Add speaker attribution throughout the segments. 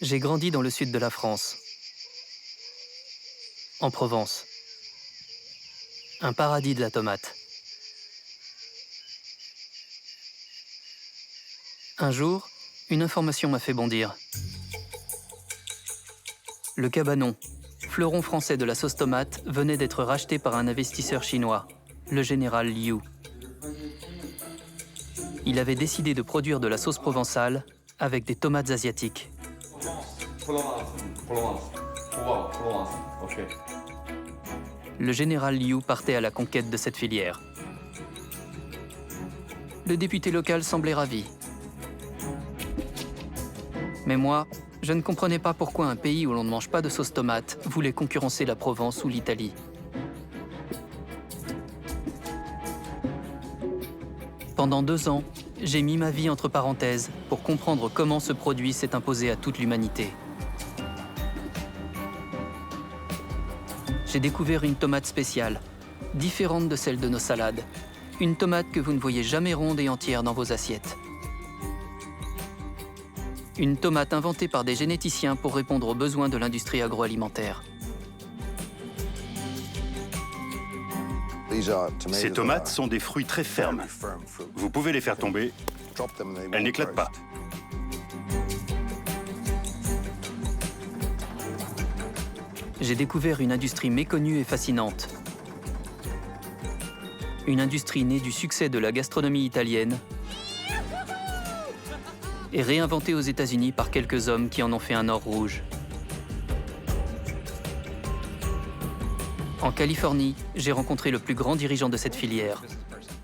Speaker 1: J'ai grandi dans le sud de la France, en Provence. Un paradis de la tomate. Un jour, une information m'a fait bondir. Le Cabanon, fleuron français de la sauce tomate, venait d'être racheté par un investisseur chinois, le général Liu. Il avait décidé de produire de la sauce provençale avec des tomates asiatiques.
Speaker 2: Provence. Ok.
Speaker 1: Le général Liu partait à la conquête de cette filière. Le député local semblait ravi. Mais moi, je ne comprenais pas pourquoi un pays où l'on ne mange pas de sauce tomate voulait concurrencer la Provence ou l'Italie. Pendant 2 ans, j'ai mis ma vie entre parenthèses pour comprendre comment ce produit s'est imposé à toute l'humanité. J'ai découvert une tomate spéciale, différente de celle de nos salades. Une tomate que vous ne voyez jamais ronde et entière dans vos assiettes. Une tomate inventée par des généticiens pour répondre aux besoins de l'industrie agroalimentaire.
Speaker 3: Ces tomates sont des fruits très fermes. Vous pouvez les faire tomber, elles n'éclatent pas.
Speaker 1: J'ai découvert une industrie méconnue et fascinante. Une industrie née du succès de la gastronomie italienne et réinventée aux États-Unis par quelques hommes qui en ont fait un or rouge. En Californie, j'ai rencontré le plus grand dirigeant de cette filière,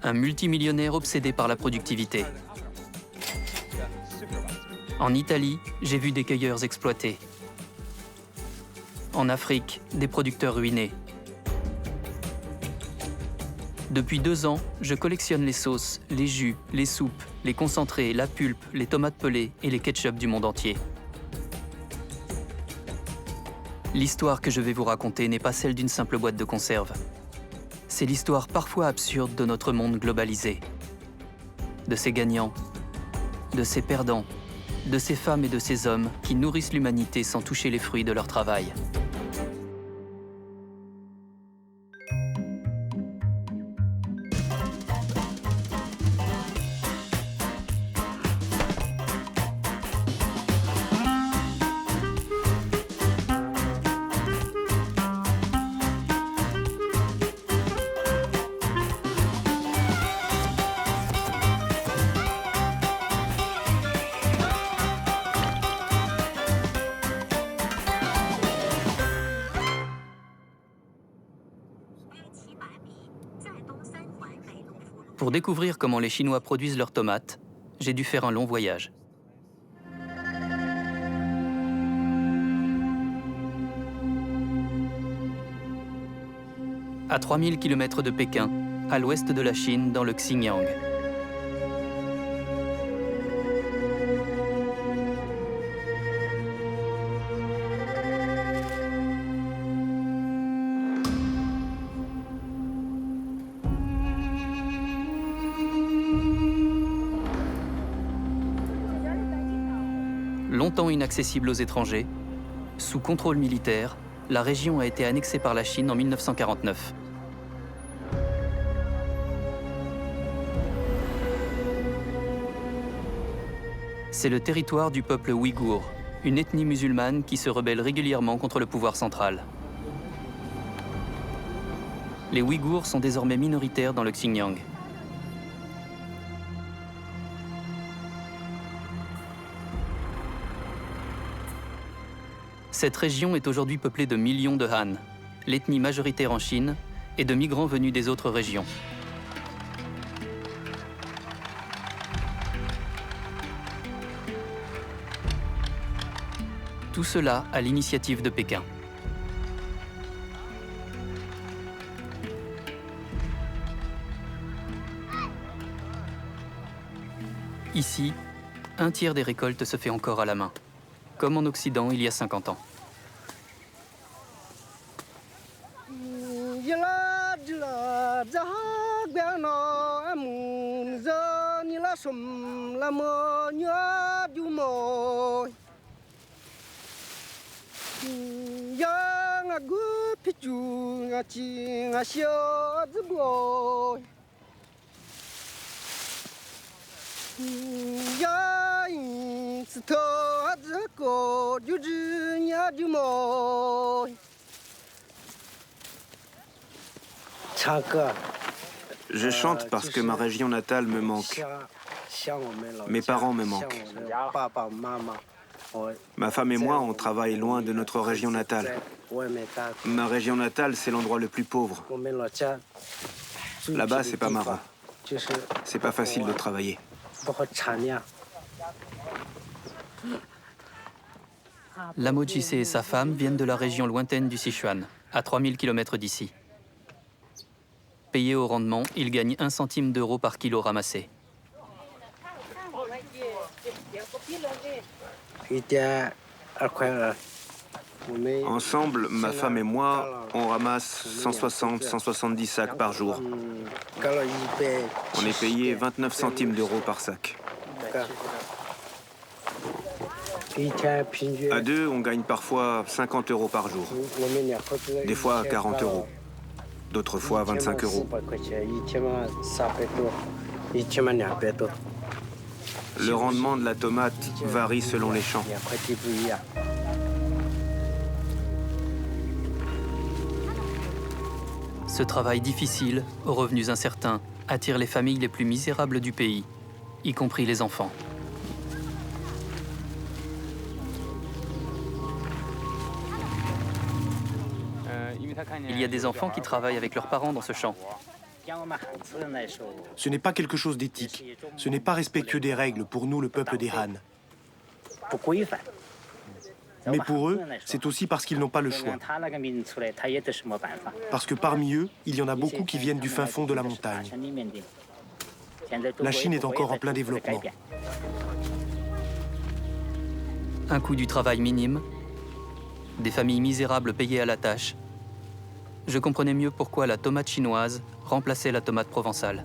Speaker 1: un multimillionnaire obsédé par la productivité. En Italie, j'ai vu des cueilleurs exploités. En Afrique, des producteurs ruinés. Depuis 2 ans, je collectionne les sauces, les jus, les soupes, les concentrés, la pulpe, les tomates pelées et les ketchup du monde entier. L'histoire que je vais vous raconter n'est pas celle d'une simple boîte de conserve. C'est l'histoire parfois absurde de notre monde globalisé. De ses gagnants, de ses perdants, de ces femmes et de ces hommes qui nourrissent l'humanité sans toucher les fruits de leur travail. Pour découvrir comment les Chinois produisent leurs tomates, j'ai dû faire un long voyage. À 3000 km de Pékin, à l'ouest de la Chine, dans le Xinjiang. Longtemps inaccessible aux étrangers, sous contrôle militaire, la région a été annexée par la Chine en 1949. C'est le territoire du peuple ouïghour, une ethnie musulmane qui se rebelle régulièrement contre le pouvoir central. Les Ouïghours sont désormais minoritaires dans le Xinjiang. Cette région est aujourd'hui peuplée de millions de Han, l'ethnie majoritaire en Chine, et de migrants venus des autres régions. Tout cela à l'initiative de Pékin. Ici, un tiers des récoltes se fait encore à la main, comme en Occident il y a 50 ans.
Speaker 4: Je chante parce que ma région natale me manque. Mes parents me manquent. Ma femme et moi, on travaille loin de notre région natale. Ma région natale, c'est l'endroit le plus pauvre. Là-bas, c'est pas marrant. C'est pas facile de travailler.
Speaker 1: Lamo Jissé et sa femme viennent de la région lointaine du Sichuan, à 3000 km d'ici. Payés au rendement, ils gagnent 1 centime d'euro par kilo ramassé.
Speaker 4: Ensemble, ma femme et moi, on ramasse 160-170 sacs par jour. On est payé 29 centimes d'euros par sac. À deux, on gagne parfois 50 euros par jour. Des fois 40 euros. D'autres fois 25 euros. Le rendement de la tomate varie selon les champs.
Speaker 1: Ce travail difficile, aux revenus incertains, attire les familles les plus misérables du pays, y compris les enfants. Il y a des enfants qui travaillent avec leurs parents dans ce champ.
Speaker 5: Ce n'est pas quelque chose d'éthique. Ce n'est pas respectueux des règles pour nous, le peuple des Han. Mais pour eux, c'est aussi parce qu'ils n'ont pas le choix. Parce que parmi eux, il y en a beaucoup qui viennent du fin fond de la montagne. La Chine est encore en plein développement.
Speaker 1: Un coût du travail minime, des familles misérables payées à la tâche. Je comprenais mieux pourquoi la tomate chinoise remplaçait la tomate provençale.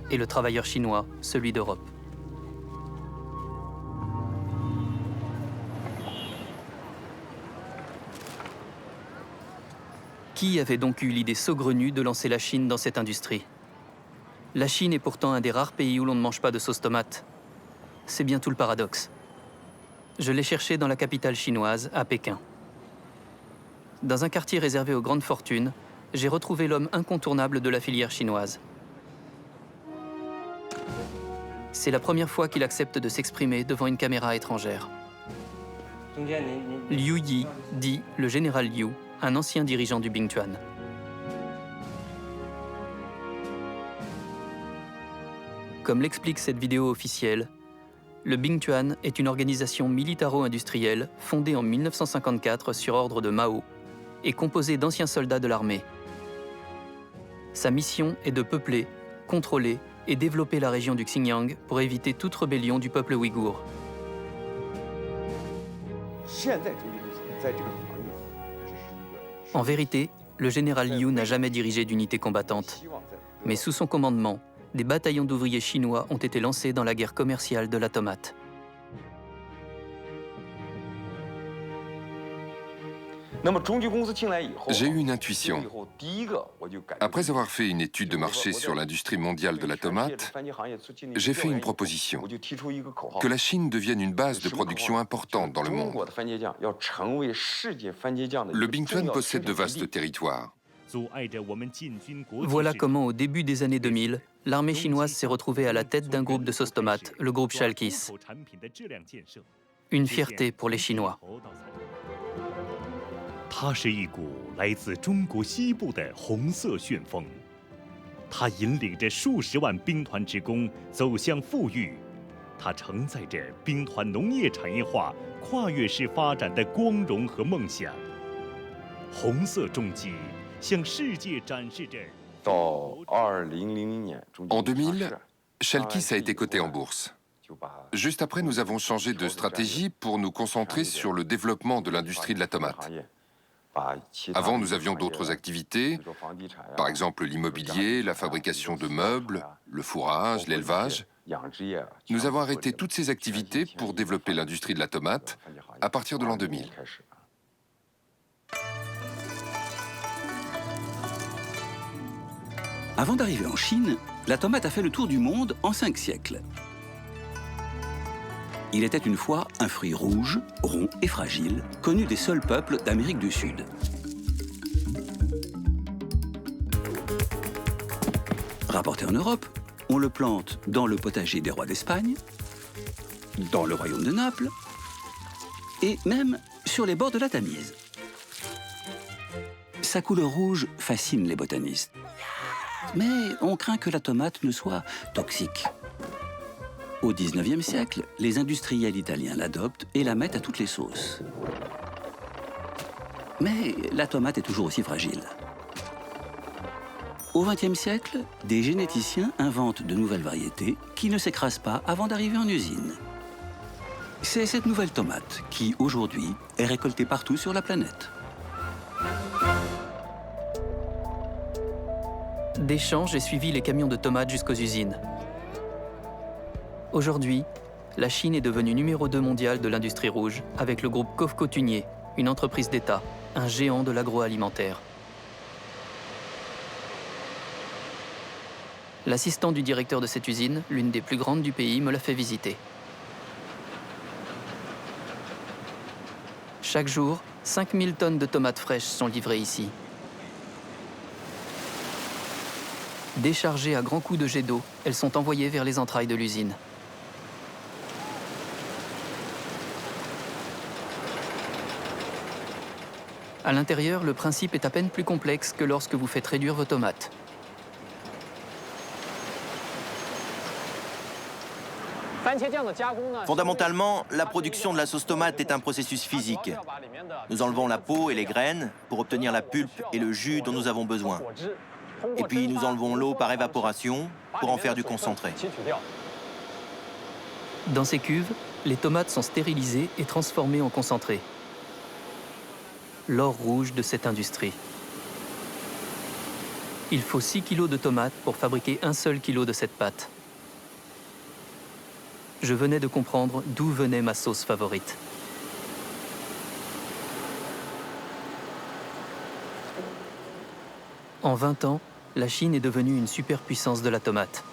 Speaker 1: Et le travailleur chinois, celui d'Europe. Qui avait donc eu l'idée saugrenue de lancer la Chine dans cette industrie? La Chine est pourtant un des rares pays où l'on ne mange pas de sauce tomate. C'est bien tout le paradoxe. Je l'ai cherché dans la capitale chinoise, à Pékin. Dans un quartier réservé aux grandes fortunes, j'ai retrouvé l'homme incontournable de la filière chinoise. C'est la première fois qu'il accepte de s'exprimer devant une caméra étrangère. Liu Yi, dit le général Liu, un ancien dirigeant du Bingtuan. Comme l'explique cette vidéo officielle, le Bingtuan est une organisation militaro-industrielle fondée en 1954 sur ordre de Mao et composée d'anciens soldats de l'armée. Sa mission est de peupler, contrôler et développer la région du Xinjiang pour éviter toute rébellion du peuple ouïghour. En vérité, le général Liu n'a jamais dirigé d'unité combattante. Mais sous son commandement, des bataillons d'ouvriers chinois ont été lancés dans la guerre commerciale de la tomate.
Speaker 6: J'ai eu une intuition. Après avoir fait une étude de marché sur l'industrie mondiale de la tomate, j'ai fait une proposition. Que la Chine devienne une base de production importante dans le monde. Le Bingtuan possède de vastes territoires.
Speaker 1: Voilà comment, au début des années 2000, l'armée chinoise s'est retrouvée à la tête d'un groupe de sauce tomate, le groupe Chalkis. Une fierté pour les Chinois.
Speaker 7: 它是一股来自中国西部的红色旋风，它引领着数十万兵团职工走向富裕，它承载着兵团农业产业化跨越式发展的光荣和梦想。红色重机向世界展示着。
Speaker 6: En 2000, Chalkis a été coté en bourse. Juste après, nous avons changé de stratégie pour nous concentrer sur le développement de l'industrie de la tomate. Avant, nous avions d'autres activités, par exemple l'immobilier, la fabrication de meubles, le fourrage, l'élevage. Nous avons arrêté toutes ces activités pour développer l'industrie de la tomate à partir de l'an 2000.
Speaker 8: Avant d'arriver en Chine, la tomate a fait le tour du monde en 5 siècles. Il était une fois un fruit rouge, rond et fragile, connu des seuls peuples d'Amérique du Sud. Rapporté en Europe, on le plante dans le potager des rois d'Espagne, dans le royaume de Naples et même sur les bords de la Tamise. Sa couleur rouge fascine les botanistes. Mais on craint que la tomate ne soit toxique. Au XIXe siècle, les industriels italiens l'adoptent et la mettent à toutes les sauces. Mais la tomate est toujours aussi fragile. Au XXe siècle, des généticiens inventent de nouvelles variétés qui ne s'écrasent pas avant d'arriver en usine. C'est cette nouvelle tomate qui, aujourd'hui, est récoltée partout sur la planète.
Speaker 1: Des champs, j'ai suivi les camions de tomates jusqu'aux usines. Aujourd'hui, la Chine est devenue numéro 2 mondial de l'industrie rouge avec le groupe Cofco-Tunier, une entreprise d'État, un géant de l'agroalimentaire. L'assistant du directeur de cette usine, l'une des plus grandes du pays, me l'a fait visiter. Chaque jour, 5000 tonnes de tomates fraîches sont livrées ici. Déchargées à grands coups de jet d'eau, elles sont envoyées vers les entrailles de l'usine. À l'intérieur, le principe est à peine plus complexe que lorsque vous faites réduire vos tomates.
Speaker 9: Fondamentalement, la production de la sauce tomate est un processus physique. Nous enlevons la peau et les graines pour obtenir la pulpe et le jus dont nous avons besoin. Et puis nous enlevons l'eau par évaporation pour en faire du concentré.
Speaker 1: Dans ces cuves, les tomates sont stérilisées et transformées en concentré. L'or rouge de cette industrie. Il faut 6 kg de tomates pour fabriquer un seul kilo de cette pâte. Je venais de comprendre d'où venait ma sauce favorite. En 20 ans, la Chine est devenue une superpuissance de la tomate.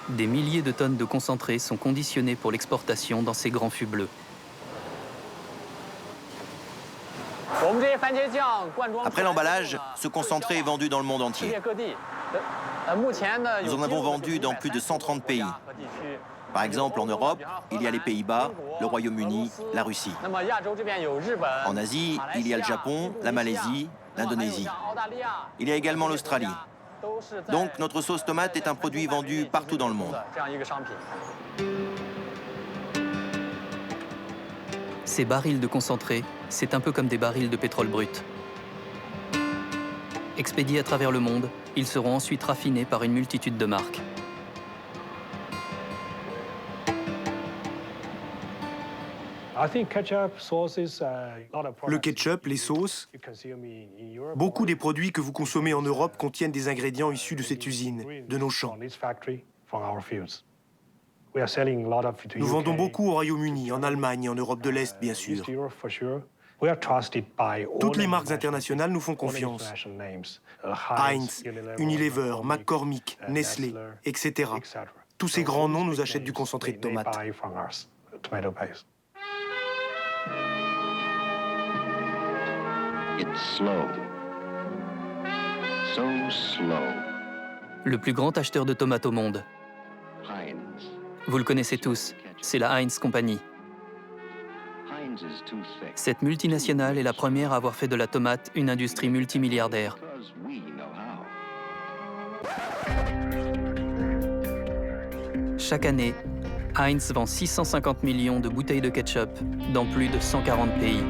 Speaker 1: Des milliers de tonnes de concentré sont conditionnées pour l'exportation dans ces grands fûts bleus.
Speaker 9: Après l'emballage, ce concentré est vendu dans le monde entier. Nous en avons vendu dans plus de 130 pays. Par exemple, en Europe, il y a les Pays-Bas, le Royaume-Uni, la Russie. En Asie, il y a le Japon, la Malaisie, l'Indonésie. Il y a également l'Australie. Donc, notre sauce tomate est un produit vendu partout dans le monde.
Speaker 1: Ces barils de concentré, c'est un peu comme des barils de pétrole brut. Expédiés à travers le monde, ils seront ensuite raffinés par une multitude de marques.
Speaker 5: Le ketchup, les sauces, beaucoup des produits que vous consommez en Europe contiennent des ingrédients issus de cette usine, de nos champs. Nous vendons beaucoup au Royaume-Uni, en Allemagne et en Europe de l'Est, bien sûr. Toutes les marques internationales nous font confiance. Heinz, Unilever, McCormick, Nestlé, etc. Tous ces grands noms nous achètent du concentré de tomate.
Speaker 1: Le plus grand acheteur de tomates au monde. Vous le connaissez tous, c'est la Heinz Company. Cette multinationale est la première à avoir fait de la tomate une industrie multimilliardaire. Chaque année, Heinz vend 650 millions de bouteilles de ketchup dans plus de 140 pays.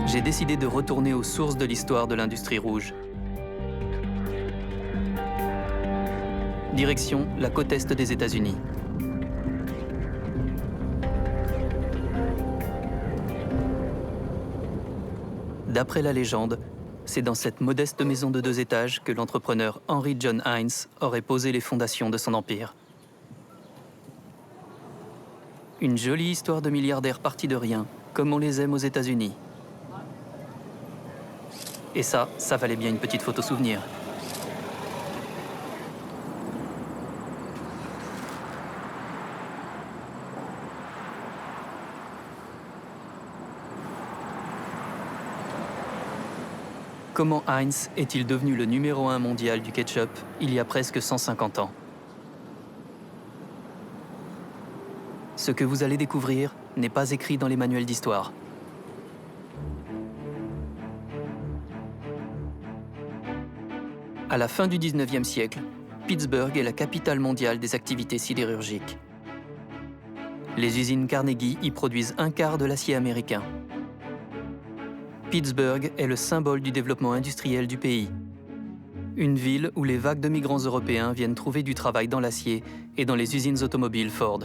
Speaker 1: J'ai décidé de retourner aux sources de l'histoire de l'industrie rouge. Direction la côte est des États-Unis. D'après la légende, c'est dans cette modeste maison de 2 étages que l'entrepreneur Henry John Heinz aurait posé les fondations de son empire. Une jolie histoire de milliardaires partis de rien, comme on les aime aux États-Unis. Et ça valait bien une petite photo souvenir. Comment Heinz est-il devenu le numéro 1 mondial du ketchup il y a presque 150 ans? Ce que vous allez découvrir n'est pas écrit dans les manuels d'histoire. À la fin du 19e siècle, Pittsburgh est la capitale mondiale des activités sidérurgiques. Les usines Carnegie y produisent un quart de l'acier américain. Pittsburgh est le symbole du développement industriel du pays. Une ville où les vagues de migrants européens viennent trouver du travail dans l'acier et dans les usines automobiles Ford.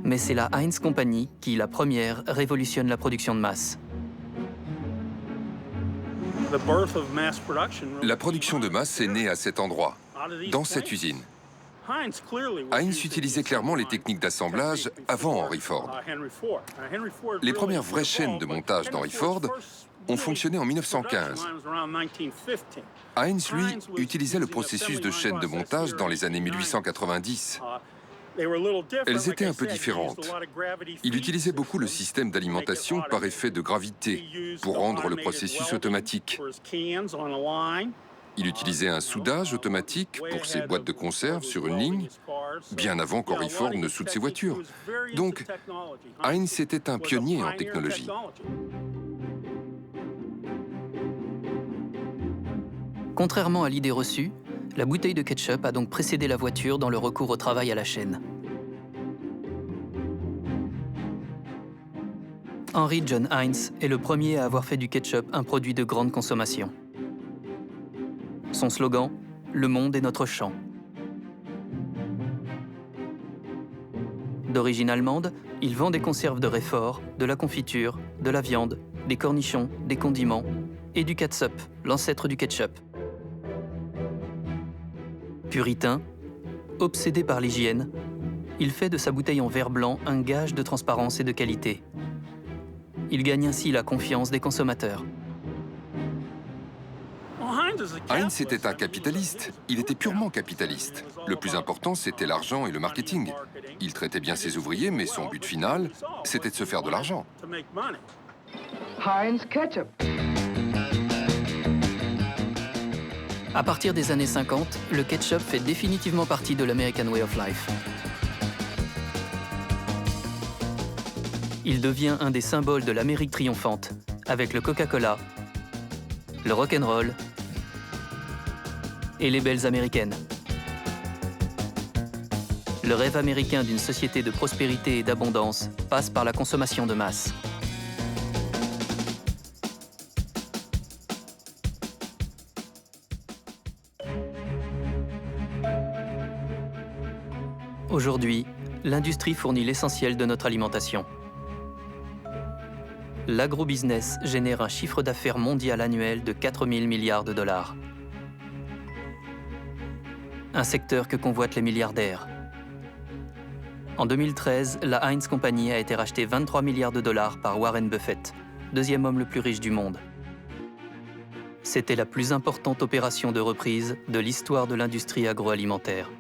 Speaker 1: Mais c'est la Heinz Company qui, la première, révolutionne la production de masse.
Speaker 6: La production de masse est née à cet endroit, dans cette usine. Heinz utilisait clairement les techniques d'assemblage avant Henry Ford. Les premières vraies chaînes de montage d'Henry Ford ont fonctionné en 1915. Heinz, lui, utilisait le processus de chaîne de montage dans les années 1890. Elles étaient un peu différentes. Il utilisait beaucoup le système d'alimentation par effet de gravité pour rendre le processus automatique. Il utilisait un soudage automatique pour ses boîtes de conserve sur une ligne, bien avant qu'Henry Ford ne soude ses voitures. Donc, Heinz était un pionnier en technologie.
Speaker 1: Contrairement à l'idée reçue, la bouteille de ketchup a donc précédé la voiture dans le recours au travail à la chaîne. Henry John Heinz est le premier à avoir fait du ketchup un produit de grande consommation. Son slogan, « Le monde est notre champ ». D'origine allemande, il vend des conserves de réfort, de la confiture, de la viande, des cornichons, des condiments et du catsup, l'ancêtre du ketchup. Puritain, obsédé par l'hygiène, il fait de sa bouteille en verre blanc un gage de transparence et de qualité. Il gagne ainsi la confiance des consommateurs.
Speaker 6: Heinz était un capitaliste. Il était purement capitaliste. Le plus important, c'était l'argent et le marketing. Il traitait bien ses ouvriers, mais son but final, c'était de se faire de l'argent.
Speaker 10: Heinz Ketchup.
Speaker 1: À partir des années 50, le ketchup fait définitivement partie de l'American Way of Life. Il devient un des symboles de l'Amérique triomphante, avec le Coca-Cola, le rock'n'roll et les belles américaines. Le rêve américain d'une société de prospérité et d'abondance passe par la consommation de masse. Aujourd'hui, l'industrie fournit l'essentiel de notre alimentation. L'agrobusiness génère un chiffre d'affaires mondial annuel de 4 000 milliards de dollars. Un secteur que convoitent les milliardaires. En 2013, la Heinz Company a été rachetée 23 milliards de dollars par Warren Buffett, deuxième homme le plus riche du monde. C'était la plus importante opération de reprise de l'histoire de l'industrie agroalimentaire.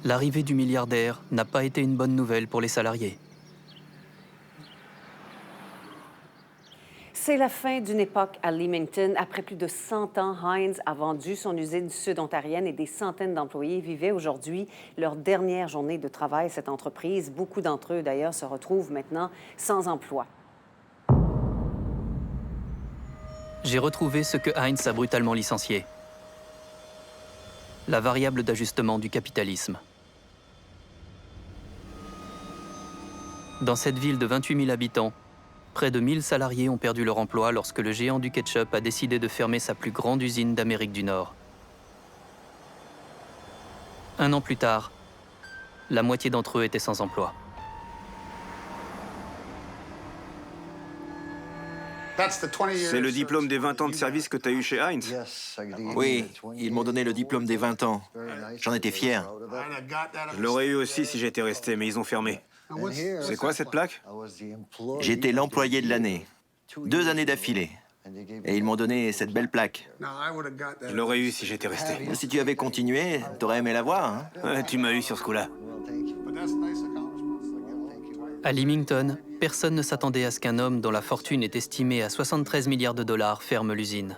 Speaker 1: L'arrivée du milliardaire n'a pas été une bonne nouvelle pour les salariés.
Speaker 11: C'est la fin d'une époque à Leamington. Après plus de 100 ans, Heinz a vendu son usine sud-ontarienne et des centaines d'employés vivaient aujourd'hui leur dernière journée de travail à cette entreprise. Beaucoup d'entre eux, d'ailleurs, se retrouvent maintenant sans emploi.
Speaker 1: J'ai retrouvé ce que Heinz a brutalement licencié. La variable d'ajustement du capitalisme. Dans cette ville de 28 000 habitants, près de 1000 salariés ont perdu leur emploi lorsque le géant du ketchup a décidé de fermer sa plus grande usine d'Amérique du Nord. Un an plus tard, la moitié d'entre eux étaient sans emploi.
Speaker 4: C'est le diplôme des 20 ans de service que tu as eu chez Heinz?
Speaker 9: Oui, ils m'ont donné le diplôme des 20 ans. J'en étais fier.
Speaker 4: Je l'aurais eu aussi si j'étais resté, mais ils ont fermé. C'est quoi cette plaque?
Speaker 9: J'étais l'employé de l'année. 2 années d'affilée. Et ils m'ont donné cette belle plaque.
Speaker 4: Je l'aurais eu si j'étais resté.
Speaker 9: Si tu avais continué, t'aurais aimé la voir, hein?
Speaker 4: Ouais, tu m'as eu sur ce coup-là.
Speaker 1: À Leamington, personne ne s'attendait à ce qu'un homme dont la fortune est estimée à 73 milliards de dollars ferme l'usine.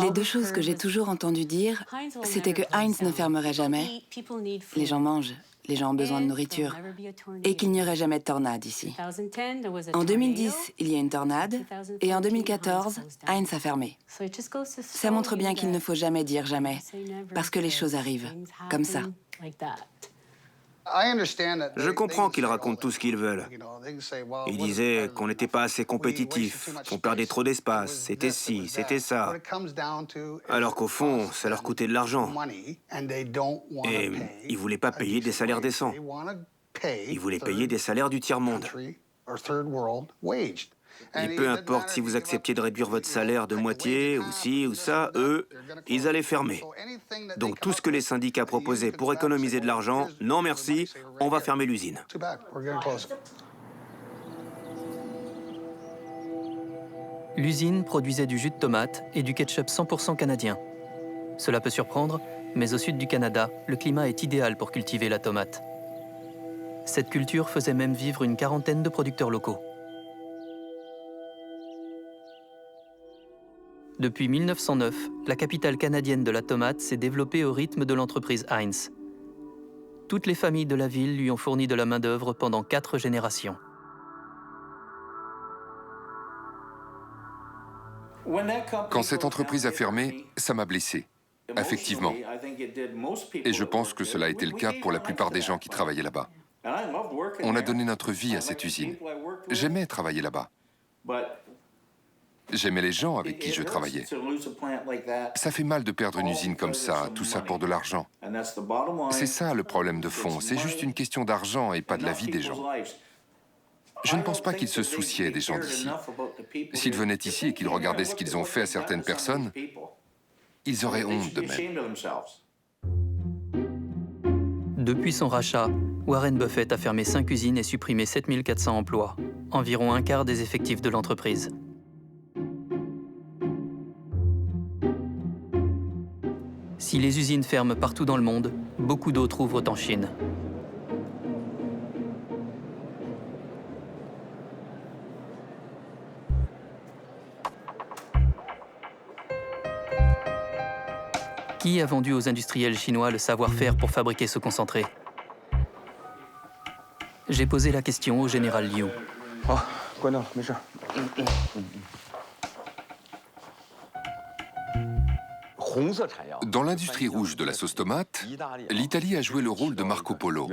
Speaker 10: Les 2 choses que j'ai toujours entendu dire, c'était que Heinz ne fermerait jamais. Les gens mangent, les gens ont besoin de nourriture. Et qu'il n'y aurait jamais de tornade ici. En 2010, il y a une tornade. Et en 2014, Heinz a fermé. Ça montre bien qu'il ne faut jamais dire jamais. Parce que les choses arrivent, comme ça.
Speaker 4: Je comprends qu'ils racontent tout ce qu'ils veulent. Ils disaient qu'on n'était pas assez compétitifs, qu'on perdait trop d'espace, c'était ci, c'était ça. Alors qu'au fond, ça leur coûtait de l'argent. Et ils voulaient pas payer des salaires décents. Ils voulaient payer des salaires du tiers-monde. Et peu importe si vous acceptiez de réduire votre salaire de moitié, ou ci, ou ça, eux, ils allaient fermer. Donc tout ce que les syndicats proposaient pour économiser de l'argent, non merci, on va fermer l'usine.
Speaker 1: L'usine produisait du jus de tomate et du ketchup 100% canadien. Cela peut surprendre, mais au sud du Canada, le climat est idéal pour cultiver la tomate. Cette culture faisait même vivre une quarantaine de producteurs locaux. Depuis 1909, la capitale canadienne de la tomate s'est développée au rythme de l'entreprise Heinz. Toutes les familles de la ville lui ont fourni de la main-d'œuvre pendant 4 générations.
Speaker 6: Quand cette entreprise a fermé, ça m'a blessé, affectivement. Et je pense que cela a été le cas pour la plupart des gens qui travaillaient là-bas. On a donné notre vie à cette usine. J'aimais travailler là-bas. J'aimais les gens avec qui je travaillais. Ça fait mal de perdre une usine comme ça, tout ça pour de l'argent. C'est ça le problème de fond, c'est juste une question d'argent et pas de la vie des gens. Je ne pense pas qu'ils se souciaient des gens d'ici. S'ils venaient ici et qu'ils regardaient ce qu'ils ont fait à certaines personnes, ils auraient honte d'eux-mêmes.
Speaker 1: Depuis son rachat, Warren Buffett a fermé 5 usines et supprimé 7400 emplois, environ un quart des effectifs de l'entreprise. Si les usines ferment partout dans le monde, beaucoup d'autres ouvrent en Chine. Qui a vendu aux industriels chinois le savoir-faire pour fabriquer ce concentré? J'ai posé la question au général Liu.
Speaker 6: Dans l'industrie rouge de la sauce tomate, l'Italie a joué le rôle de Marco Polo.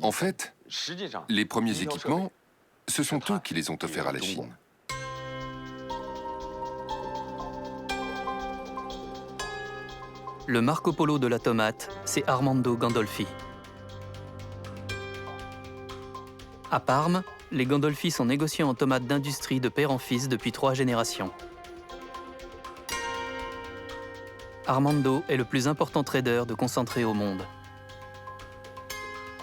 Speaker 6: En fait, les premiers équipements, ce sont eux qui les ont offerts à la Chine.
Speaker 1: Le Marco Polo de la tomate, c'est Armando Gandolfi. À Parme, les Gandolfi sont négociants en tomates d'industrie de père en fils depuis 3 générations. Armando est le plus important trader de concentré au monde.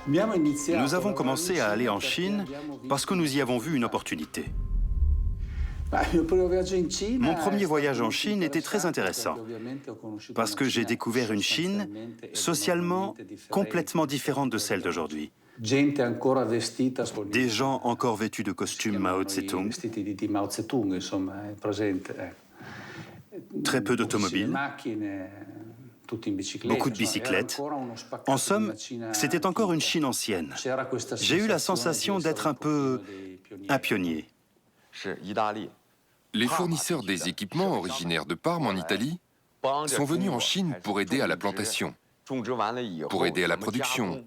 Speaker 3: Nous avons commencé à aller en Chine parce que nous y avons vu une opportunité. Mon premier voyage en Chine était très intéressant parce que j'ai découvert une Chine socialement complètement différente de celle d'aujourd'hui. Des gens encore vêtus de costumes Mao Tse-tung, très peu d'automobiles, beaucoup de bicyclettes. En somme, c'était encore une Chine ancienne. J'ai eu la sensation d'être un peu un pionnier.
Speaker 6: Les fournisseurs des équipements originaires de Parme en Italie sont venus en Chine pour aider à la plantation, pour aider à la production,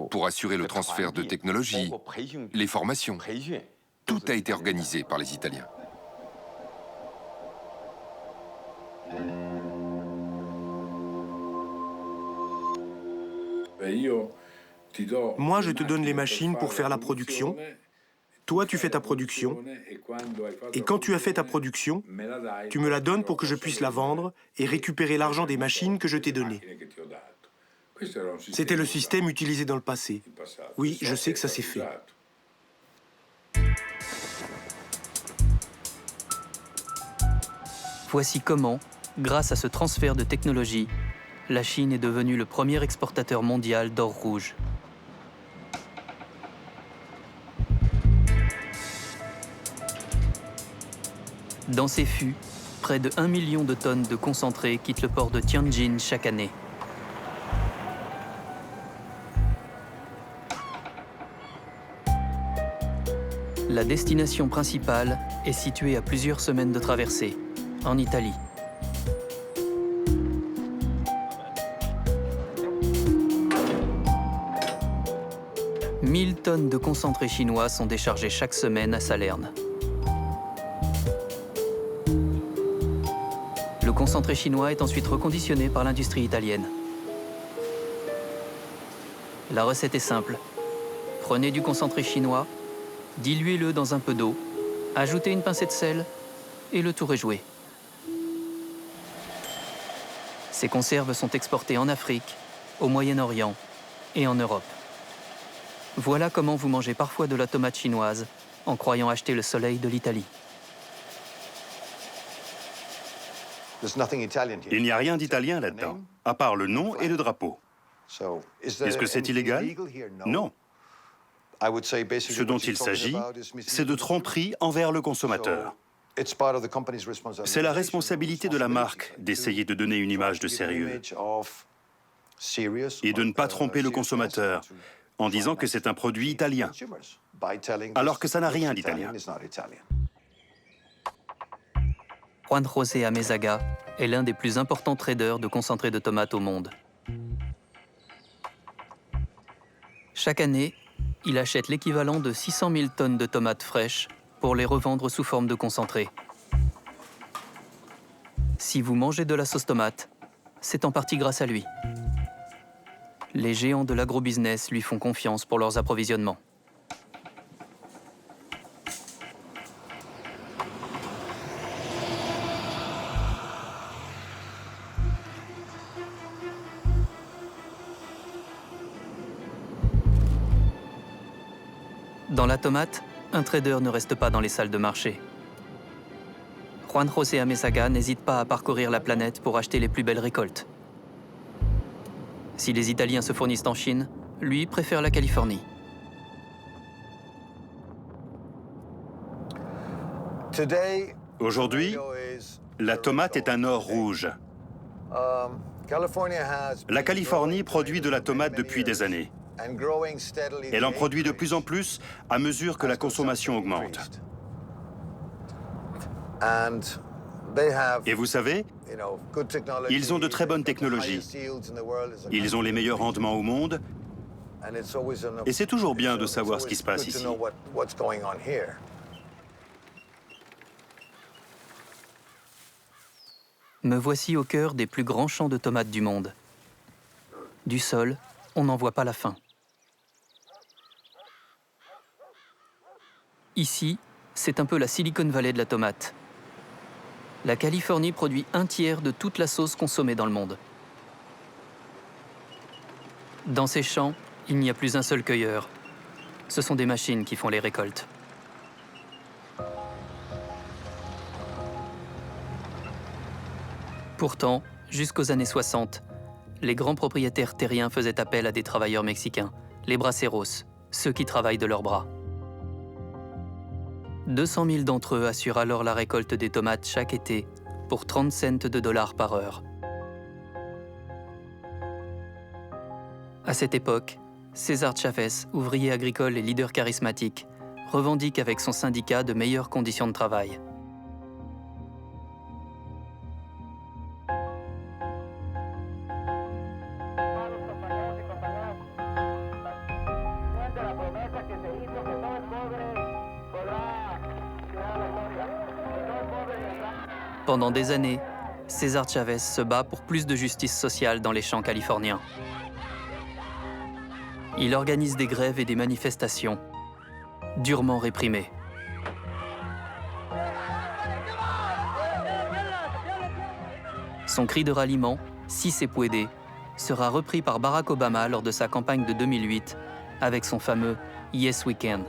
Speaker 6: pour assurer le transfert de technologie, les formations. Tout a été organisé par les Italiens.
Speaker 5: Moi, je te donne les machines pour faire la production. Toi, tu fais ta production, et quand tu as fait ta production, tu me la donnes pour que je puisse la vendre et récupérer l'argent des machines que je t'ai données. C'était le système utilisé dans le passé. Oui, je sais que ça s'est fait.
Speaker 1: Voici comment, grâce à ce transfert de technologie, la Chine est devenue le premier exportateur mondial d'or rouge. Dans ces fûts, près de 1 million de tonnes de concentré quittent le port de Tianjin chaque année. La destination principale est située à plusieurs semaines de traversée, en Italie. « 1000 tonnes de concentré chinois sont déchargées chaque semaine à Salerne. Le concentré chinois est ensuite reconditionné par l'industrie italienne. La recette est simple. Prenez du concentré chinois, diluez-le dans un peu d'eau, ajoutez une pincée de sel et le tour est joué. Ces conserves sont exportées en Afrique, au Moyen-Orient et en Europe. Voilà comment vous mangez parfois de la tomate chinoise en croyant acheter le soleil de l'Italie.
Speaker 3: Il n'y a rien d'italien là-dedans, à part le nom et le drapeau. Est-ce que c'est illégal? Non. Ce dont il s'agit, c'est de tromperie envers le consommateur. C'est la responsabilité de la marque d'essayer de donner une image de sérieux et de ne pas tromper le consommateur en disant que c'est un produit italien, alors que ça n'a rien d'italien.
Speaker 1: Juan José Amezaga est l'un des plus importants traders de concentré de tomates au monde. Chaque année, il achète l'équivalent de 600 000 tonnes de tomates fraîches pour les revendre sous forme de concentré. Si vous mangez de la sauce tomate, c'est en partie grâce à lui. Les géants de l'agrobusiness lui font confiance pour leurs approvisionnements. Dans la tomate, un trader ne reste pas dans les salles de marché. Juan José Amezaga n'hésite pas à parcourir la planète pour acheter les plus belles récoltes. Si les Italiens se fournissent en Chine, lui préfère la Californie.
Speaker 3: Aujourd'hui, la tomate est un or rouge. La Californie produit de la tomate depuis des années. Elle en produit de plus en plus à mesure que la consommation augmente. Et vous savez, ils ont de très bonnes technologies. Ils ont les meilleurs rendements au monde. Et c'est toujours bien de savoir ce qui se passe ici.
Speaker 1: Me voici au cœur des plus grands champs de tomates du monde. Du sol, on n'en voit pas la fin. Ici, c'est un peu la Silicon Valley de la tomate. La Californie produit 1/3 de toute la sauce consommée dans le monde. Dans ces champs, il n'y a plus un seul cueilleur. Ce sont des machines qui font les récoltes. Pourtant, jusqu'aux années 60, les grands propriétaires terriens faisaient appel à des travailleurs mexicains, les braceros, ceux qui travaillent de leurs bras. 200 000 d'entre eux assurent alors la récolte des tomates chaque été pour 30 cents de dollars par heure. À cette époque, César Chavez, ouvrier agricole et leader charismatique, revendique avec son syndicat de meilleures conditions de travail. Pendant des années, César Chavez se bat pour plus de justice sociale dans les champs californiens. Il organise des grèves et des manifestations. durement réprimé. Son cri de ralliement, Si se puede, sera repris par Barack Obama lors de sa campagne de 2008 avec son fameux Yes We Can.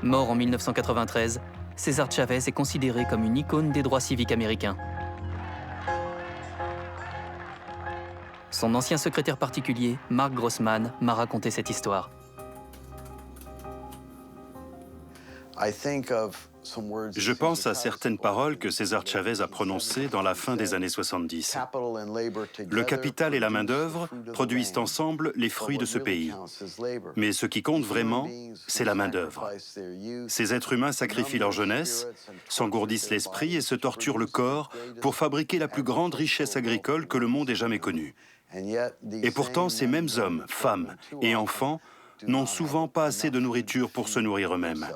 Speaker 1: Mort en 1993, César Chavez est considéré comme une icône des droits civiques américains. Son ancien secrétaire particulier, Mark Grossman, m'a raconté cette histoire.
Speaker 3: Je pense à certaines paroles que César Chavez a prononcées dans la fin des années 70. Le capital et la main-d'œuvre produisent ensemble les fruits de ce pays. Mais ce qui compte vraiment, c'est la main-d'œuvre. Ces êtres humains sacrifient leur jeunesse, s'engourdissent l'esprit et se torturent le corps pour fabriquer la plus grande richesse agricole que le monde ait jamais connue. Et pourtant, ces mêmes hommes, femmes et enfants n'ont souvent pas assez de nourriture pour se nourrir eux-mêmes.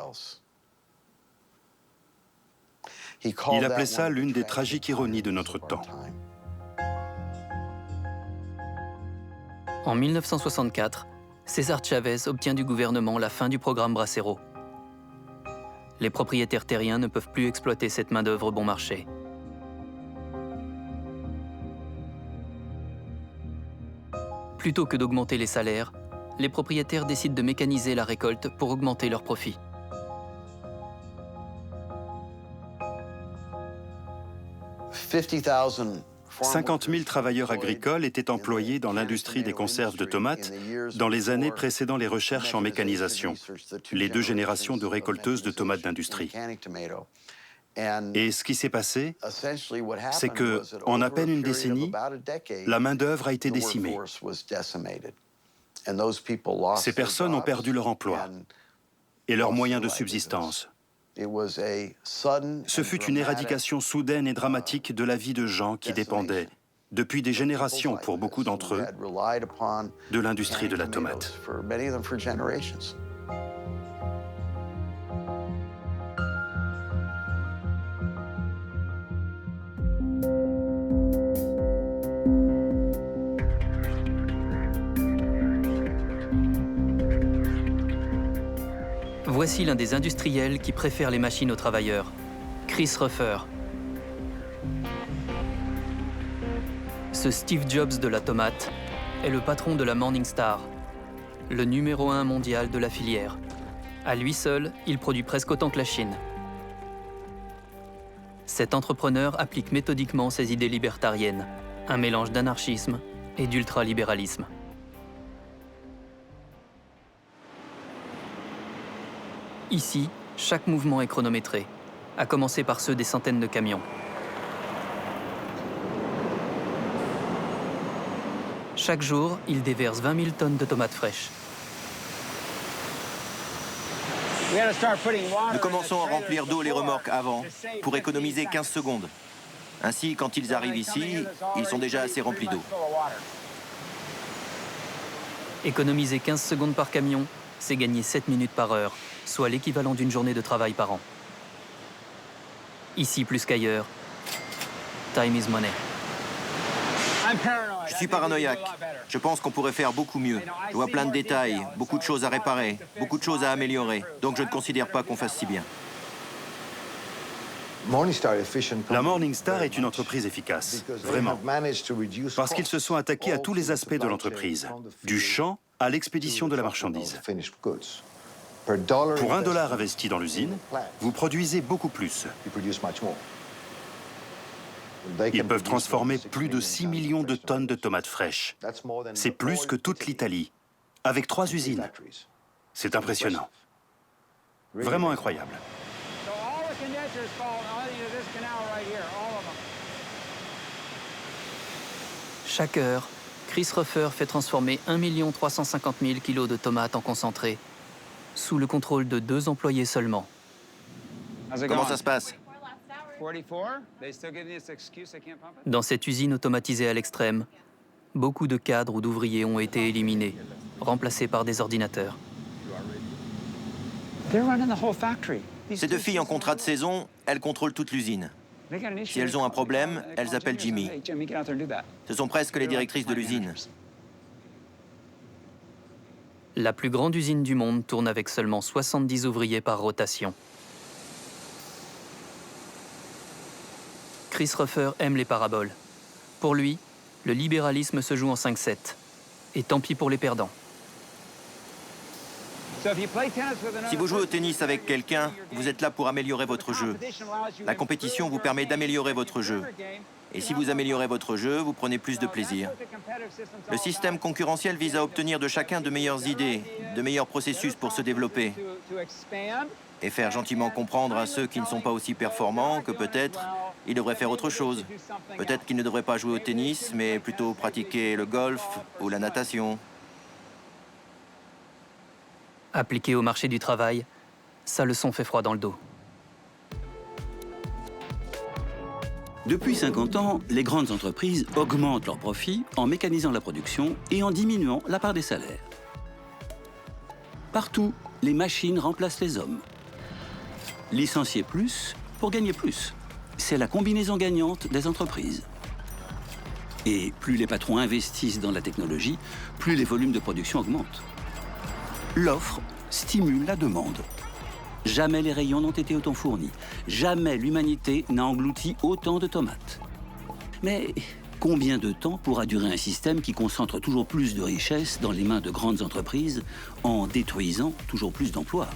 Speaker 3: Il appelait ça l'une des tragiques ironies de notre temps.
Speaker 1: En 1964, César Chavez obtient du gouvernement la fin du programme Bracero. Les propriétaires terriens ne peuvent plus exploiter cette main-d'œuvre bon marché. Plutôt que d'augmenter les salaires, les propriétaires décident de mécaniser la récolte pour augmenter leurs profits.
Speaker 3: « 50 000 travailleurs agricoles étaient employés dans l'industrie des conserves de tomates dans les années précédant les recherches en mécanisation, les 2 générations de récolteuses de tomates d'industrie. Et ce qui s'est passé, c'est que, en à peine une décennie, la main-d'œuvre a été décimée. Ces personnes ont perdu leur emploi et leurs moyens de subsistance. Ce fut une éradication soudaine et dramatique de la vie de gens qui dépendaient, depuis des générations pour beaucoup d'entre eux, de l'industrie de la tomate.
Speaker 1: Voici l'un des industriels qui préfère les machines aux travailleurs, Chris Ruffer. Ce Steve Jobs de la tomate est le patron de la Morningstar, le numéro 1 mondial de la filière. À lui seul, il produit presque autant que la Chine. Cet entrepreneur applique méthodiquement ses idées libertariennes, un mélange d'anarchisme et d'ultralibéralisme. Ici, chaque mouvement est chronométré, à commencer par ceux des centaines de camions. Chaque jour, il déverse 20 000 tonnes de tomates fraîches.
Speaker 9: Nous commençons à remplir d'eau les remorques avant, pour économiser 15 secondes. Ainsi, quand ils arrivent ici, ils sont déjà assez remplis d'eau.
Speaker 1: Économiser 15 secondes par camion, c'est gagner 7 minutes par heure, soit l'équivalent d'une journée de travail par an. Ici plus qu'ailleurs, time is money.
Speaker 9: Je suis paranoïaque. Je pense qu'on pourrait faire beaucoup mieux. Je vois plein de détails, beaucoup de choses à réparer, beaucoup de choses à améliorer. Donc je ne considère pas qu'on fasse si bien.
Speaker 3: La Morningstar est une entreprise efficace, vraiment, parce qu'ils se sont attaqués à tous les aspects de l'entreprise, du champ à l'expédition de la marchandise. Pour $1 investi dans l'usine, vous produisez beaucoup plus. Ils peuvent transformer plus de 6 millions de tonnes de tomates fraîches. C'est plus que toute l'Italie, avec 3 usines. C'est impressionnant. Vraiment incroyable.
Speaker 1: Chaque heure, Chris Ruffer fait transformer 1 350 000 kilos de tomates en concentré, sous le contrôle de 2 employés seulement.
Speaker 9: Comment ça se passe?
Speaker 1: Dans cette usine automatisée à l'extrême, beaucoup de cadres ou d'ouvriers ont été éliminés, remplacés par des ordinateurs.
Speaker 9: Ces 2 filles en contrat de saison, elles contrôlent toute l'usine. Si elles ont un problème, elles appellent Jimmy. Ce sont presque les directrices de l'usine.
Speaker 1: La plus grande usine du monde tourne avec seulement 70 ouvriers par rotation. Chris Ruffer aime les paraboles. Pour lui, le libéralisme se joue en 5-7. Et tant pis pour les perdants.
Speaker 9: Si vous jouez au tennis avec quelqu'un, vous êtes là pour améliorer votre jeu. La compétition vous permet d'améliorer votre jeu. Et si vous améliorez votre jeu, vous prenez plus de plaisir. Le système concurrentiel vise à obtenir de chacun de meilleures idées, de meilleurs processus pour se développer. Et faire gentiment comprendre à ceux qui ne sont pas aussi performants que peut-être ils devraient faire autre chose. Peut-être qu'ils ne devraient pas jouer au tennis, mais plutôt pratiquer le golf ou la natation.
Speaker 1: Appliqué au marché du travail, sa leçon fait froid dans le dos.
Speaker 8: Depuis 50 ans, les grandes entreprises augmentent leurs profits en mécanisant la production et en diminuant la part des salaires. Partout, les machines remplacent les hommes. Licencier plus pour gagner plus. C'est la combinaison gagnante des entreprises. Et plus les patrons investissent dans la technologie, plus les volumes de production augmentent. L'offre stimule la demande. Jamais les rayons n'ont été autant fournis. Jamais l'humanité n'a englouti autant de tomates. Mais combien de temps pourra durer un système qui concentre toujours plus de richesses dans les mains de grandes entreprises en détruisant toujours plus d'emplois ?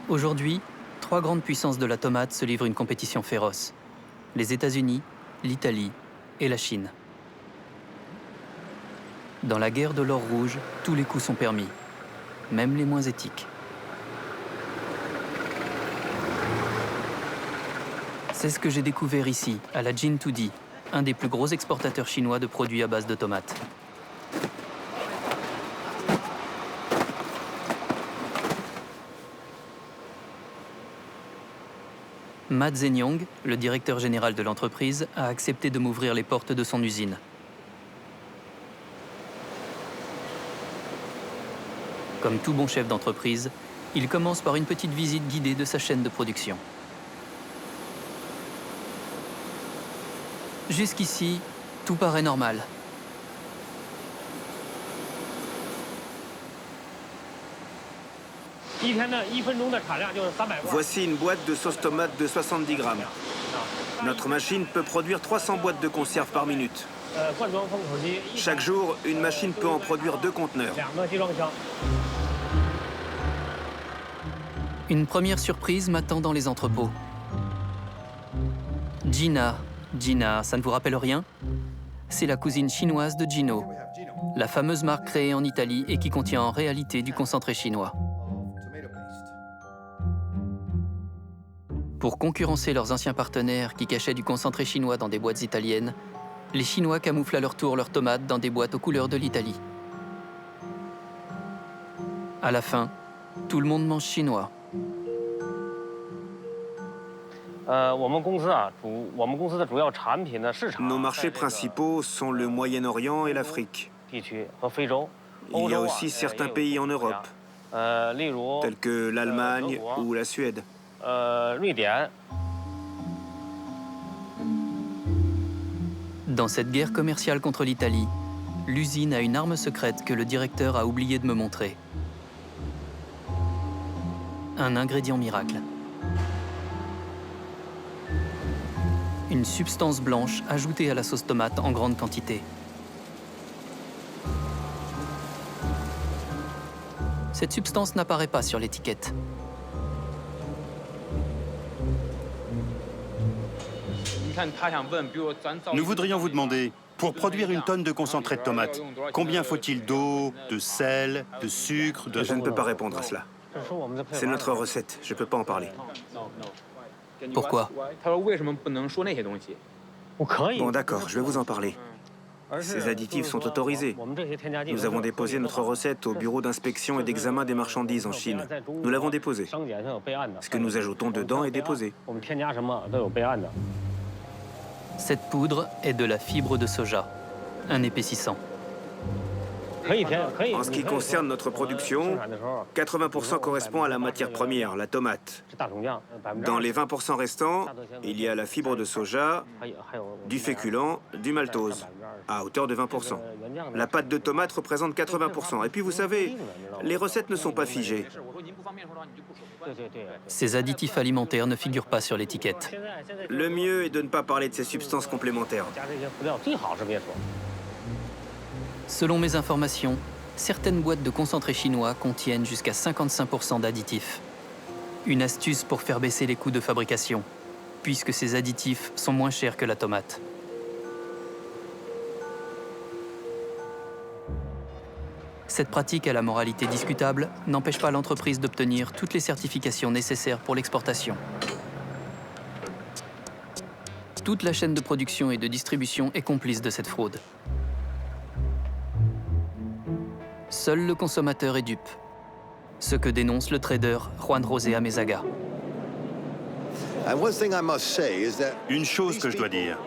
Speaker 1: Aujourd'hui, 3 grandes puissances de la tomate se livrent une compétition féroce. Les États-Unis, l'Italie et la Chine. Dans la guerre de l'or rouge, tous les coups sont permis, même les moins éthiques. C'est ce que j'ai découvert ici, à la Jintu-di, un des plus gros exportateurs chinois de produits à base de tomates. Ma Zhenyong, le directeur général de l'entreprise, a accepté de m'ouvrir les portes de son usine. Comme tout bon chef d'entreprise, il commence par une petite visite guidée de sa chaîne de production. Jusqu'ici, tout paraît normal.
Speaker 4: Voici une boîte de sauce tomate de 70 grammes. Notre machine peut produire 300 boîtes de conserve par minute. Chaque jour, une machine peut en produire 2 conteneurs.
Speaker 1: Une première surprise m'attend dans les entrepôts. Gina, ça ne vous rappelle rien? C'est la cousine chinoise de Gino, la fameuse marque créée en Italie et qui contient en réalité du concentré chinois. Pour concurrencer leurs anciens partenaires qui cachaient du concentré chinois dans des boîtes italiennes, les Chinois camouflent à leur tour leurs tomates dans des boîtes aux couleurs de l'Italie. À la fin, tout le monde mange chinois.
Speaker 4: Nos marchés principaux sont le Moyen-Orient et l'Afrique. Il y a aussi certains pays en Europe, tels que l'Allemagne ou la Suède.
Speaker 1: Dans cette guerre commerciale contre l'Italie, l'usine a une arme secrète que le directeur a oublié de me montrer. Un ingrédient miracle. Une substance blanche ajoutée à la sauce tomate en grande quantité. Cette substance n'apparaît pas sur l'étiquette.
Speaker 3: Nous voudrions vous demander, pour produire une tonne de concentré de tomate, combien faut-il d'eau, de sel, de sucre, de...
Speaker 4: Je ne peux pas répondre à cela. C'est notre recette, je ne peux pas en parler.
Speaker 1: Pourquoi?
Speaker 4: Bon, d'accord, je vais vous en parler. Ces additifs sont autorisés. Nous avons déposé notre recette au bureau d'inspection et d'examen des marchandises en Chine. Nous l'avons déposé. Ce que nous ajoutons dedans est déposé.
Speaker 1: Cette poudre est de la fibre de soja, un épaississant.
Speaker 4: En ce qui concerne notre production, 80% correspond à la matière première, la tomate. Dans les 20% restants, il y a la fibre de soja, du féculent, du maltose, à hauteur de 20%. La pâte de tomate représente 80%. Et puis vous savez, les recettes ne sont pas figées.
Speaker 1: Ces additifs alimentaires ne figurent pas sur l'étiquette.
Speaker 4: Le mieux est de ne pas parler de ces substances complémentaires.
Speaker 1: Selon mes informations, certaines boîtes de concentré chinois contiennent jusqu'à 55% d'additifs. Une astuce pour faire baisser les coûts de fabrication, puisque ces additifs sont moins chers que la tomate. Cette pratique à la moralité discutable n'empêche pas l'entreprise d'obtenir toutes les certifications nécessaires pour l'exportation. Toute la chaîne de production et de distribution est complice de cette fraude. Seul le consommateur est dupe, ce que dénonce le trader Juan José Amezaga.
Speaker 3: Une chose que je dois dire,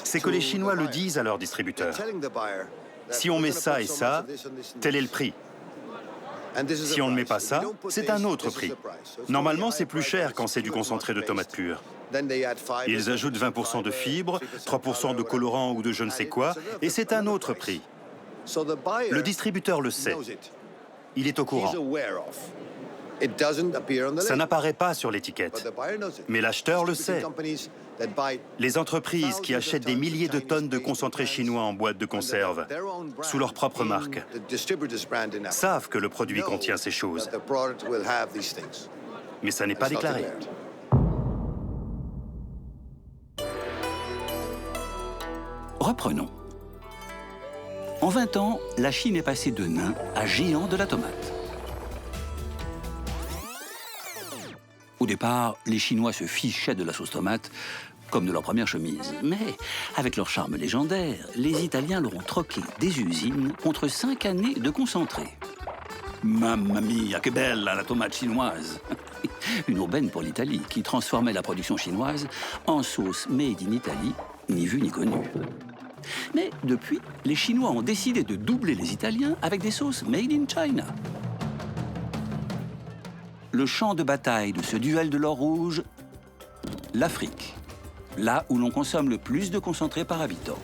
Speaker 3: c'est que les Chinois le disent à leurs distributeurs. Si on met ça et ça, tel est le prix. Si on ne met pas ça, c'est un autre prix. Normalement, c'est plus cher quand c'est du concentré de tomate pure. Ils ajoutent 20% de fibres, 3% de colorant ou de je ne sais quoi, et c'est un autre prix. Le distributeur le sait. Il est au courant. Ça n'apparaît pas sur l'étiquette, mais l'acheteur le sait. Les entreprises qui achètent des milliers de tonnes de concentré chinois en boîte de conserve, sous leur propre marque, savent que le produit contient ces choses. Mais ça n'est pas déclaré.
Speaker 8: Reprenons. En 20 ans, la Chine est passée de nain à géant de la tomate. Au départ, les Chinois se fichaient de la sauce tomate comme de leur première chemise. Mais, avec leur charme légendaire, les Italiens leur ont troqué des usines contre 5 années de concentré. Mamma mia, que belle la tomate chinoise! Une aubaine pour l'Italie, qui transformait la production chinoise en sauce made in Italy, ni vue ni connue. Mais depuis, les Chinois ont décidé de doubler les Italiens avec des sauces made in China. Le champ de bataille de ce duel de l'or rouge, l'Afrique, là où l'on consomme le plus de concentré par habitant.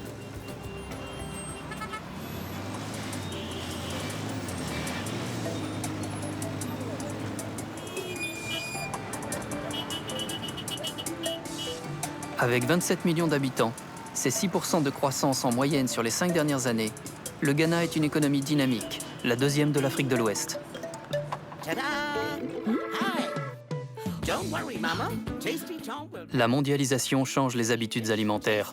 Speaker 1: Avec 27 millions d'habitants, c'est 6% de croissance en moyenne sur les 5 dernières années. Le Ghana est une économie dynamique, la deuxième de l'Afrique de l'Ouest. La mondialisation change les habitudes alimentaires.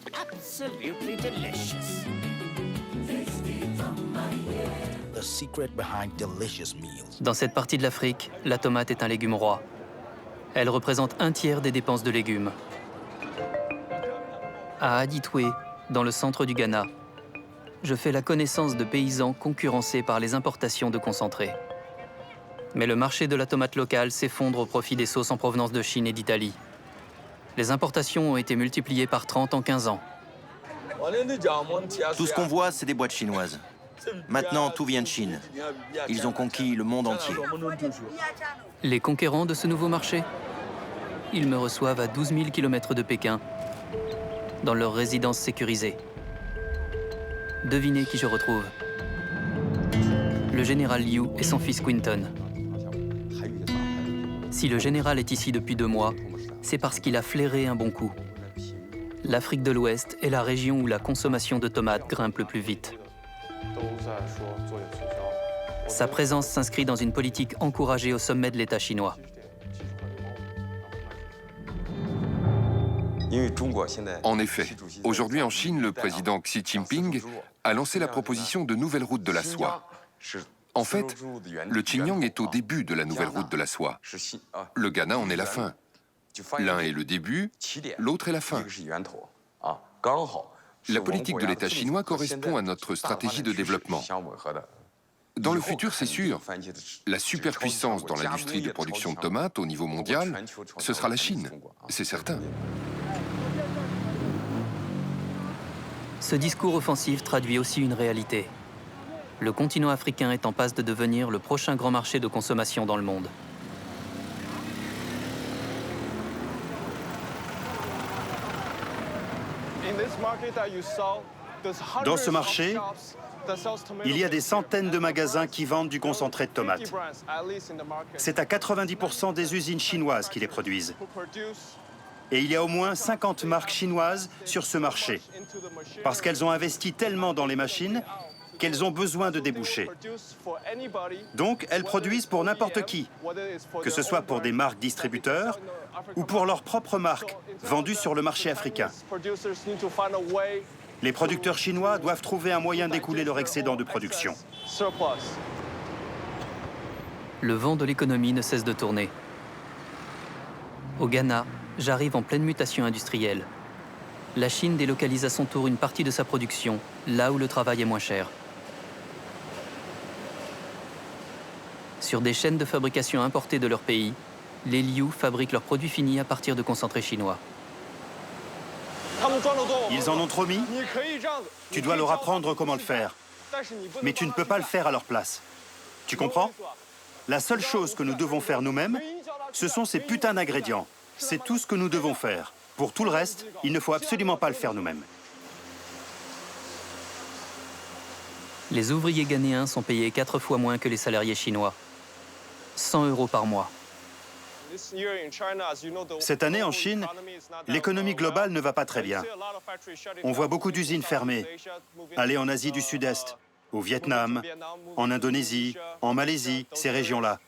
Speaker 1: Dans cette partie de l'Afrique, la tomate est un légume roi. Elle représente 1/3 des dépenses de légumes. À Aditwe, dans le centre du Ghana, je fais la connaissance de paysans concurrencés par les importations de concentré. Mais le marché de la tomate locale s'effondre au profit des sauces en provenance de Chine et d'Italie. Les importations ont été multipliées par 30 en 15 ans.
Speaker 9: Tout ce qu'on voit, c'est des boîtes chinoises. Maintenant, tout vient de Chine. Ils ont conquis le monde entier.
Speaker 1: Les conquérants de ce nouveau marché? Ils me reçoivent à 12 000 km de Pékin, dans leur résidence sécurisée. Devinez qui je retrouve. Le général Liu et son fils Quinton. Si le général est ici depuis 2 mois, c'est parce qu'il a flairé un bon coup. L'Afrique de l'Ouest est la région où la consommation de tomates grimpe le plus vite. Sa présence s'inscrit dans une politique encouragée au sommet de l'État chinois.
Speaker 6: En effet, aujourd'hui en Chine, le président Xi Jinping a lancé la proposition de nouvelle route de la soie. En fait, le Xinjiang est au début de la nouvelle route de la soie. Le Ghana en est la fin. L'un est le début, l'autre est la fin. La politique de l'État chinois correspond à notre stratégie de développement. Dans le futur, c'est sûr, la superpuissance dans l'industrie de production de tomates au niveau mondial, ce sera la Chine, c'est certain.
Speaker 1: Ce discours offensif traduit aussi une réalité. Le continent africain est en passe de devenir le prochain grand marché de consommation dans le monde.
Speaker 3: Dans ce marché, il y a des centaines de magasins qui vendent du concentré de tomates. C'est à 90% des usines chinoises qui les produisent. Et il y a au moins 50 marques chinoises sur ce marché, parce qu'elles ont investi tellement dans les machines qu'elles ont besoin de débouchés. Donc, elles produisent pour n'importe qui, que ce soit pour des marques distributeurs ou pour leurs propres marques, vendues sur le marché africain. Les producteurs chinois doivent trouver un moyen d'écouler leur excédent de production.
Speaker 1: Le vent de l'économie ne cesse de tourner. Au Ghana, j'arrive en pleine mutation industrielle. La Chine délocalise à son tour une partie de sa production, là où le travail est moins cher. Sur des chaînes de fabrication importées de leur pays, les Liu fabriquent leurs produits finis à partir de concentrés chinois.
Speaker 3: Ils en ont trop mis? Tu dois leur apprendre comment le faire. Mais tu ne peux pas le faire à leur place. Tu comprends? La seule chose que nous devons faire nous-mêmes, ce sont ces putains d'ingrédients. C'est tout ce que nous devons faire. Pour tout le reste, il ne faut absolument pas le faire nous-mêmes.
Speaker 1: Les ouvriers ghanéens sont payés 4 fois moins que les salariés chinois. 100 € par mois.
Speaker 3: Cette année, en Chine, l'économie globale ne va pas très bien. On voit beaucoup d'usines fermées, aller en Asie du Sud-Est, au Vietnam, en Indonésie, en Malaisie, ces régions-là.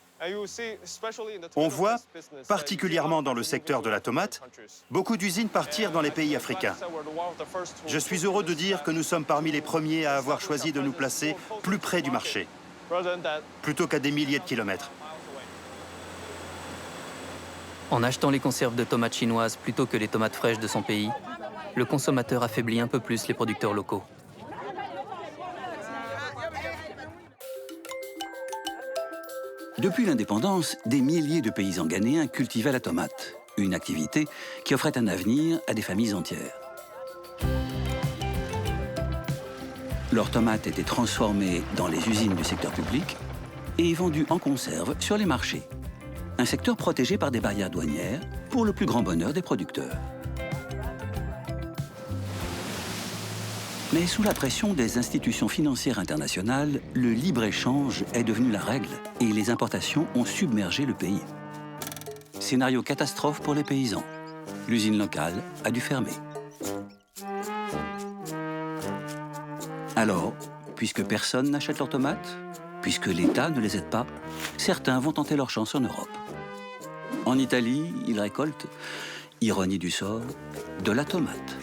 Speaker 3: On voit, particulièrement dans le secteur de la tomate, beaucoup d'usines partir dans les pays africains. Je suis heureux de dire que nous sommes parmi les premiers à avoir choisi de nous placer plus près du marché, plutôt qu'à des milliers de kilomètres.
Speaker 1: En achetant les conserves de tomates chinoises plutôt que les tomates fraîches de son pays, le consommateur affaiblit un peu plus les producteurs locaux.
Speaker 8: Depuis l'indépendance, des milliers de paysans ghanéens cultivaient la tomate, une activité qui offrait un avenir à des familles entières. Leurs tomates étaient transformées dans les usines du secteur public et vendues en conserve sur les marchés. Un secteur protégé par des barrières douanières pour le plus grand bonheur des producteurs. Mais sous la pression des institutions financières internationales, le libre-échange est devenu la règle et les importations ont submergé le pays. Scénario catastrophe pour les paysans. L'usine locale a dû fermer. Alors, puisque personne n'achète leurs tomates, puisque l'État ne les aide pas, certains vont tenter leur chance en Europe. En Italie, ils récoltent, ironie du sort, de la tomate.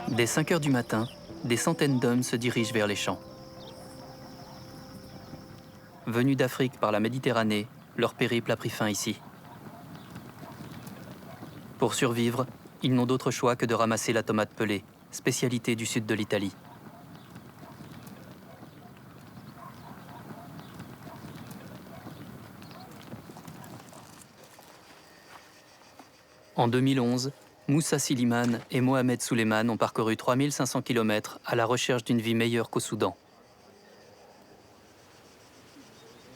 Speaker 1: Dès 5 heures du matin, des centaines d'hommes se dirigent vers les champs. Venus d'Afrique par la Méditerranée, leur périple a pris fin ici. Pour survivre, ils n'ont d'autre choix que de ramasser la tomate pelée, spécialité du sud de l'Italie. En 2011, Moussa Siliman et Mohamed Souleyman ont parcouru 3500 km à la recherche d'une vie meilleure qu'au Soudan.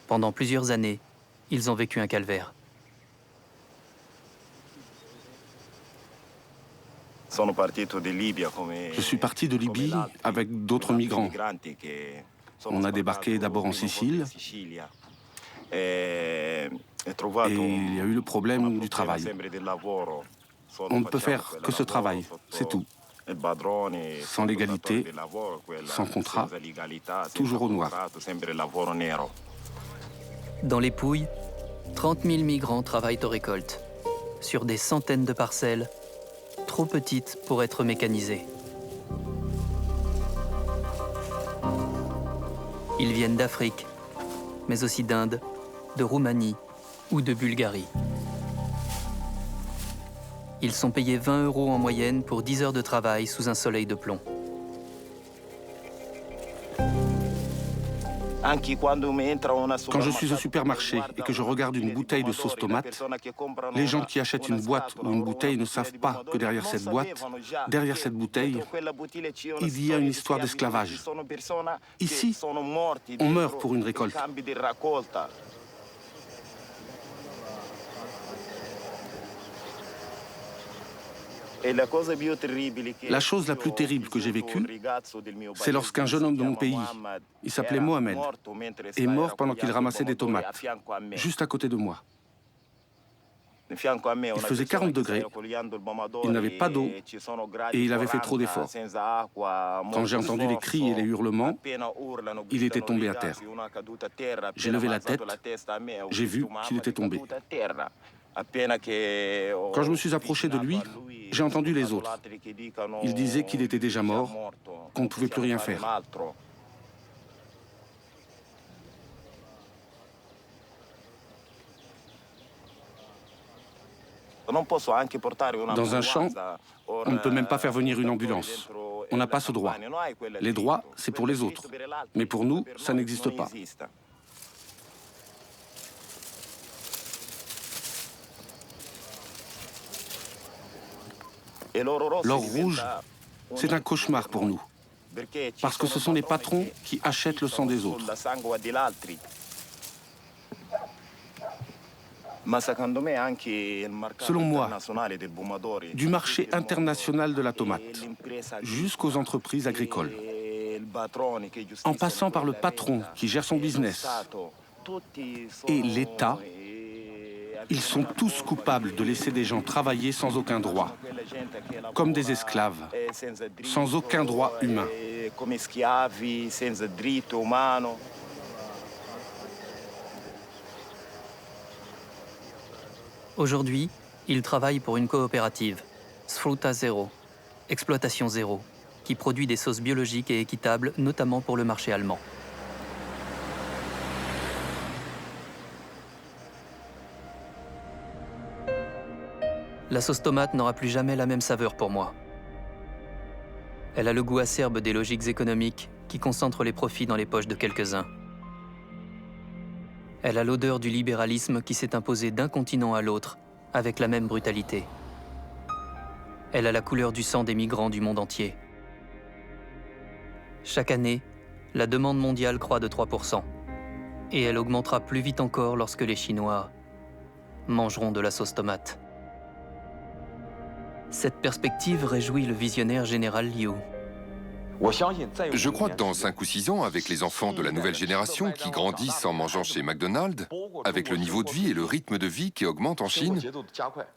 Speaker 1: Pendant plusieurs années, ils ont vécu un calvaire.
Speaker 12: Je suis parti de Libye avec d'autres migrants. On a débarqué d'abord en Sicile et il y a eu le problème du travail. On ne peut faire que ce travail, c'est tout. Sans légalité, sans contrat, toujours au noir.
Speaker 1: Dans les Pouilles, 30 000 migrants travaillent aux récoltes, sur des centaines de parcelles, trop petites pour être mécanisées. Ils viennent d'Afrique, mais aussi d'Inde, de Roumanie ou de Bulgarie. Ils sont payés 20 € en moyenne pour 10 heures de travail sous un soleil de plomb.
Speaker 12: Quand je suis au supermarché et que je regarde une bouteille de sauce tomate, les gens qui achètent une boîte ou une bouteille ne savent pas que derrière cette boîte, derrière cette bouteille, il y a une histoire d'esclavage. Ici, on meurt pour une récolte. La chose la plus terrible que j'ai vécue, c'est lorsqu'un jeune homme de mon pays, il s'appelait Mohamed, est mort pendant qu'il ramassait des tomates, juste à côté de moi. Il faisait 40 degrés, il n'avait pas d'eau et il avait fait trop d'efforts. Quand j'ai entendu les cris et les hurlements, il était tombé à terre. J'ai levé la tête, j'ai vu qu'il était tombé. Quand je me suis approché de lui, j'ai entendu les autres. Ils disaient qu'il était déjà mort, qu'on ne pouvait plus rien faire. Dans un champ, on ne peut même pas faire venir une ambulance. On n'a pas ce droit. Les droits, c'est pour les autres. Mais pour nous, ça n'existe pas. L'or rouge, c'est un cauchemar pour nous, parce que ce sont les patrons qui achètent le sang des autres. Selon moi, du marché international de la tomate jusqu'aux entreprises agricoles, en passant par le patron qui gère son business et l'État, ils sont tous coupables de laisser des gens travailler sans aucun droit, comme des esclaves, sans aucun droit humain.
Speaker 1: Aujourd'hui, ils travaillent pour une coopérative, Sfruta Zero, Exploitation Zéro, qui produit des sauces biologiques et équitables, notamment pour le marché allemand. La sauce tomate n'aura plus jamais la même saveur pour moi. Elle a le goût acerbe des logiques économiques qui concentrent les profits dans les poches de quelques-uns. Elle a l'odeur du libéralisme qui s'est imposé d'un continent à l'autre avec la même brutalité. Elle a la couleur du sang des migrants du monde entier. Chaque année, la demande mondiale croît de 3%. Et elle augmentera plus vite encore lorsque les Chinois mangeront de la sauce tomate. Cette perspective réjouit le visionnaire général Liu.
Speaker 6: Je crois que dans 5 ou 6 ans, avec les enfants de la nouvelle génération qui grandissent en mangeant chez McDonald's, avec le niveau de vie et le rythme de vie qui augmente en Chine,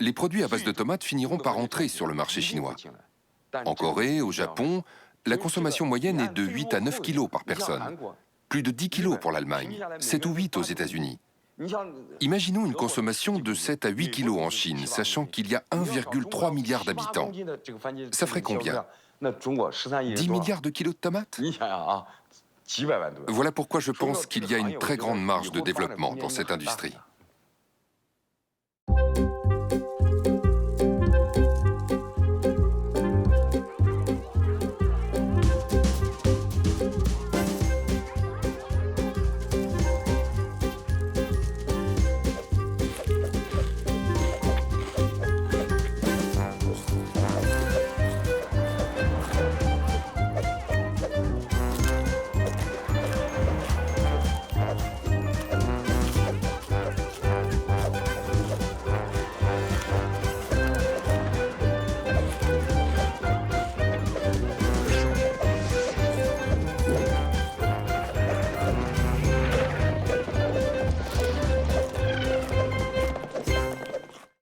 Speaker 6: les produits à base de tomates finiront par entrer sur le marché chinois. En Corée, au Japon, la consommation moyenne est de 8 à 9 kilos par personne. Plus de 10 kilos pour l'Allemagne, 7 ou 8 aux États-Unis. Imaginons une consommation de 7 à 8 kilos en Chine, sachant qu'il y a 1,3 milliard d'habitants. Ça ferait combien ? 10 milliards de kilos de tomates ? Voilà pourquoi je pense qu'il y a une très grande marge de développement dans cette industrie.